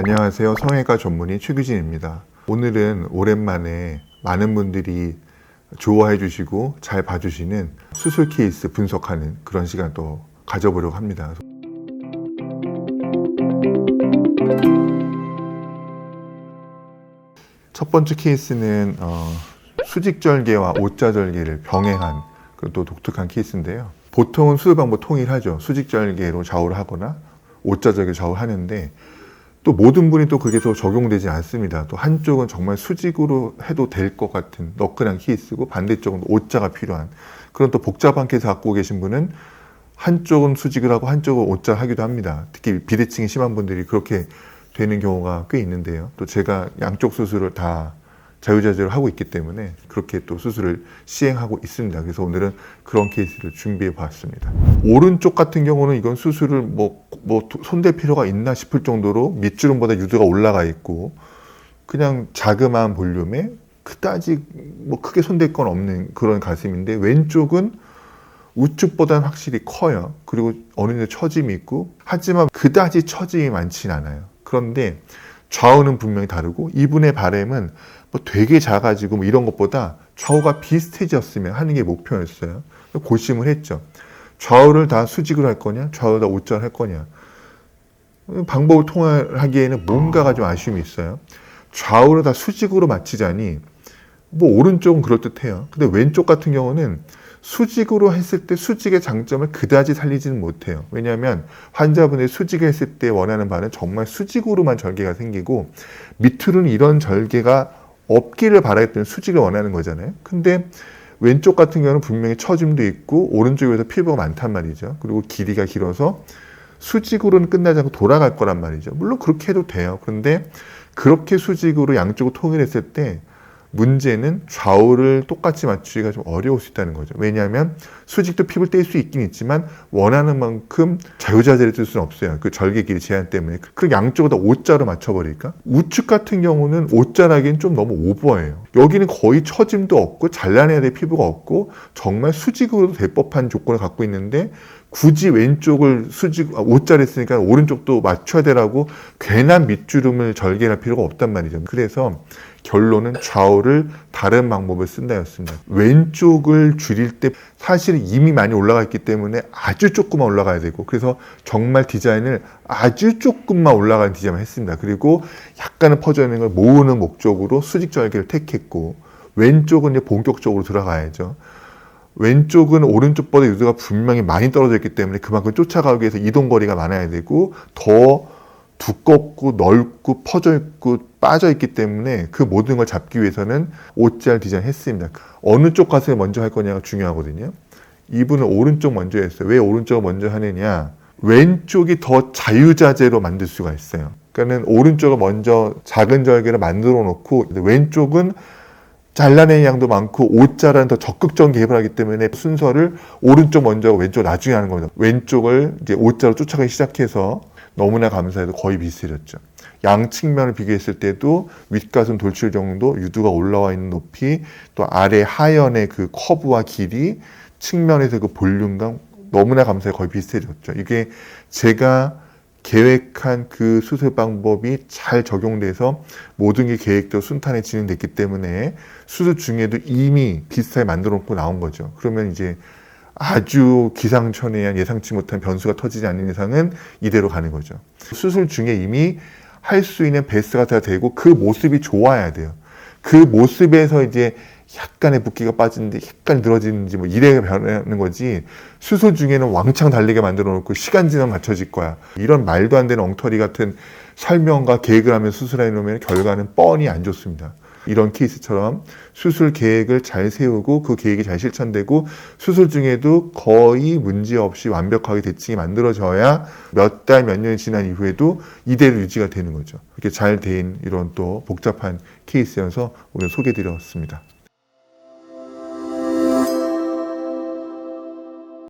안녕하세요. 성형외과 전문의 최규진입니다. 오늘은 오랜만에 많은 분들이 좋아해 주시고 잘 봐주시는 수술 케이스 분석하는 그런 시간 또 가져보려고 합니다. 첫 번째 케이스는 수직절개와 O자절개를 병행한 그런 또 독특한 케이스인데요. 보통은 수술 방법 통일하죠. 수직절개로 좌우를 하거나 O자절개로 좌우를 하는데 또 모든 분이 또 그게 또 적용되지 않습니다. 또 한쪽은 정말 수직으로 해도 될 것 같은 너끈한 케이스고 반대쪽은 O자가 필요한 그런 또 복잡한 케이스 갖고 계신 분은 한쪽은 수직을 하고 한쪽은 O자를 하기도 합니다. 특히 비대칭이 심한 분들이 그렇게 되는 경우가 꽤 있는데요. 또 제가 양쪽 수술을 다 자유자재로 하고 있기 때문에 그렇게 또 수술을 시행하고 있습니다. 그래서 오늘은 그런 케이스를 준비해 봤습니다. 오른쪽 같은 경우는 이건 수술을 손댈 필요가 있나 싶을 정도로 밑주름보다 유두가 올라가 있고 그냥 자그마한 볼륨에 그다지 크게 손댈 건 없는 그런 가슴인데 왼쪽은 우측보다는 확실히 커요. 그리고 어느 정도 처짐이 있고 하지만 그다지 처짐이 많진 않아요. 그런데 좌우는 분명히 다르고 이분의 바램은 되게 작아지고 이런 것보다 좌우가 비슷해졌으면 하는 게 목표였어요. 고심을 했죠. 좌우를 다 수직으로 할 거냐, 좌우를 다 O자로 할 거냐. 방법을 통일하기에는 뭔가가 좀 아쉬움이 있어요. 좌우를 다 수직으로 맞추자니 오른쪽은 그럴듯해요. 근데 왼쪽 같은 경우는 수직으로 했을 때 수직의 장점을 그다지 살리지는 못해요. 왜냐하면 환자분의 수직을 했을 때 원하는 바는 정말 수직으로만 절개가 생기고 밑으로는 이런 절개가 없기를 바라기 때문에 수직을 원하는 거잖아요. 근데 왼쪽 같은 경우는 분명히 처짐도 있고 오른쪽에서 피부가 많단 말이죠. 그리고 길이가 길어서 수직으로는 끝나지 않고 돌아갈 거란 말이죠. 물론 그렇게 해도 돼요. 그런데 그렇게 수직으로 양쪽을 통일했을 때 문제는 좌우를 똑같이 맞추기가 좀 어려울 수 있다는 거죠. 왜냐하면 수직도 피부를 뗄 수 있긴 있지만 원하는 만큼 자유자재를 쓸 수는 없어요. 그 절개 길이 제한 때문에. 그리고 양쪽을 다 O자로 맞춰버릴까? 우측 같은 경우는 O자라기엔 좀 너무 오버해요. 여기는 거의 처짐도 없고 잘라내야 될 피부가 없고 정말 수직으로도 될 법한 조건을 갖고 있는데 굳이 왼쪽을 O자를 했으니까 오른쪽도 맞춰야 되라고 괜한 밑주름을 절개할 필요가 없단 말이죠. 그래서 결론은 좌우를 다른 방법을 쓴다였습니다. 왼쪽을 줄일 때 사실은 이미 많이 올라가 있기 때문에 아주 조금만 올라가야 되고 그래서 정말 디자인을 아주 조금만 올라가는 디자인을 했습니다. 그리고 약간은 퍼져 있는 걸 모으는 목적으로 수직 절개를 택했고 왼쪽은 이제 본격적으로 들어가야죠. 왼쪽은 오른쪽보다 유두가 분명히 많이 떨어져 있기 때문에 그만큼 쫓아가기 위해서 이동거리가 많아야 되고 더 두껍고 넓고 퍼져 있고 빠져 있기 때문에 그 모든 걸 잡기 위해서는 O자를 디자인했습니다. 어느 쪽 가슴을 먼저 할 거냐가 중요하거든요. 이분은 오른쪽 먼저 했어요. 왜 오른쪽을 먼저 하느냐? 왼쪽이 더 자유자재로 만들 수가 있어요. 그러니까는 오른쪽을 먼저 작은 절개를 만들어 놓고 왼쪽은 잘라내는 양도 많고 O자라는 더 적극적인 개입을 하기 때문에 순서를 오른쪽 먼저 하고 왼쪽 나중에 하는 겁니다. 왼쪽을 이제 O자로 쫓아가기 시작해서 너무나 감사해도 거의 비슷해졌죠. 양 측면을 비교했을 때도 윗가슴 돌출 정도, 유두가 올라와 있는 높이, 또 아래 하연의 그 커브와 길이, 측면에서 그 볼륨감 너무나 감사해 거의 비슷해졌죠. 이게 제가 계획한 그 수술 방법이 잘 적용돼서 모든 게 계획대로 순탄하게 진행됐기 때문에 수술 중에도 이미 비슷하게 만들어 놓고 나온 거죠. 그러면 이제 아주 기상천외한 예상치 못한 변수가 터지지 않는 이상은 이대로 가는 거죠. 수술 중에 이미 할 수 있는 베스트가 다 되고 그 모습이 좋아야 돼요. 그 모습에서 이제 약간의 붓기가 빠지는데 약간 늘어지는지 이래야 변하는 거지 수술 중에는 왕창 달리게 만들어 놓고 시간 지나면 맞춰질 거야. 이런 말도 안 되는 엉터리 같은 설명과 계획을 하면서 수술해 놓으면 결과는 뻔히 안 좋습니다. 이런 케이스처럼 수술 계획을 잘 세우고 그 계획이 잘 실천되고 수술 중에도 거의 문제없이 완벽하게 대칭이 만들어져야 몇 달, 몇 년이 지난 이후에도 이대로 유지가 되는 거죠. 이렇게 잘 된 이런 또 복잡한 케이스여서 오늘 소개해 드렸습니다.